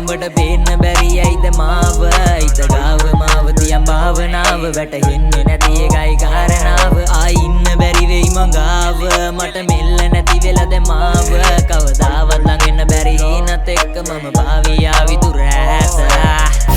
උඹට පේන්න බැරි ඇයිද මාව හිත ගාව මාව තියන් භාවනාව වැටහෙන්නේ නැති එකයි කාරණාව ආයි ඉන්න බැරි වෙයි මංගාව මට මෙල්ල නැති වෙලද මාව කවදාවත් ළඟ එන්න බැරි හිනත් එක්ක මම භාවී ආවි දුර ඈත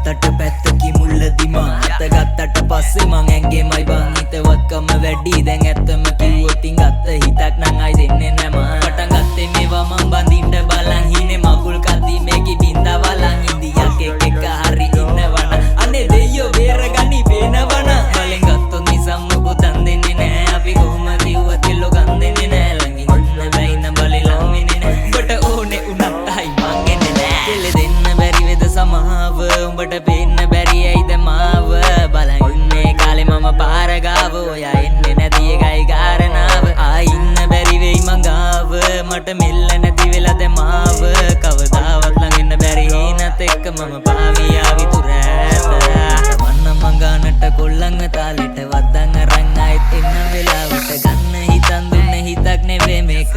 ගත්තට පැත්තකි මුල්ලදි මං අත ගත්තට පස්සේ මං ඇංගේමයි බං හිතවත්කම වැඩි දැන් ඇත්තම කිව්වොත් ගත්ත හිතක් නං අයි දෙන්නේ නෑ මං පටන් ගත්තේ මේවා මං බඳින්න බලන් හීනේ මගුල් කද්දි මේකි බින්දා වලන් ඉන්දියක් එක හරි ඉන්නවන අනේ දෙයියෝ බේරගනි පේනවන බලෙන් ගත්තොත් නිසම් මොකුතන් දෙන්නේ නෑ අපි කොහොමද ඉව්වත් කෙල්ලෝ ගන් දෙන්නේ නෑ ළඟින් ඉන්න බැයි නම් බලේ ලං වෙන්නේ නෑ උඹට ඕනේ උනත් අයි මං එන්නේ නෑ කෙල්ල දෙන්න බැරි වෙද සමාව උඹට පේන්න බැරි ඇයිද මාව බලන් ඉන්නේ කාලේ මම පාර ගාව ඔයා එන්නේ නැති එකයි කාරණාව ආයි ඉන්න බැරි වෙයි මං ගාව මට මෙල්ල නැති වෙලද මාව කවදාවත් ළඟ එන්න බැරි හිනත් එක්ක මම පාවී ආවි දුර ඈත වන්න මං ගානට කොල්ලන් තාලෙට වද්දන් අරන් ආයෙත් එන්න වෙලාවට ගන්න හිතන් දුන්න හිතක් නෙවෙයි මේක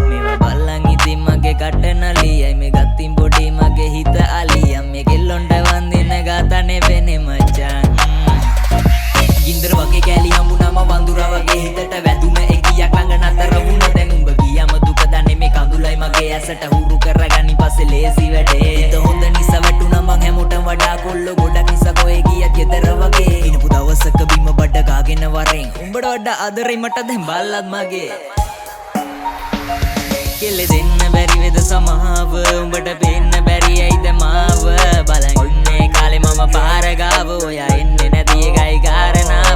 මේවා බලන් ඉතින් මගේ කට නලියයි මේ ගත්තින් පොඩි මගේ හිත අලියම් මේ කෙල්ලොන්ට වන්දින ගාතා නෙවෙනේ මචං ගින්දර වගේ කෑලි හම්බුනම වඳුරා වගේ හිතට වැදුන එකියක් ළඟ නතර වුණ දැන් උඹ ගියම දුක දන්නේ මේ කඳුලයි මගේ ඇසට හුරු කරගනි පස්සේ ලේසි වැඩේ හිත හොඳ නිසා වැටුණා මං හැමෝටම වඩා කොල්ලෝ ගොඩක් නිසා කොහෙ ගියත් ගෙදර වගේ ඉනපු දවසක බිම බඩ ගාගෙන වරෙන් උඹට වඩා ආදරේ මට දැන් බල්ලත් මගේ කෙල්ල දෙන්න බැරි වෙද සමාව උඹට පේන්න බැරි ඇයිද මාව බලන් ඉන්නේ කාලේ මම පාර ගාව ඔයා එන්නේ නැති එකයි කාරණාව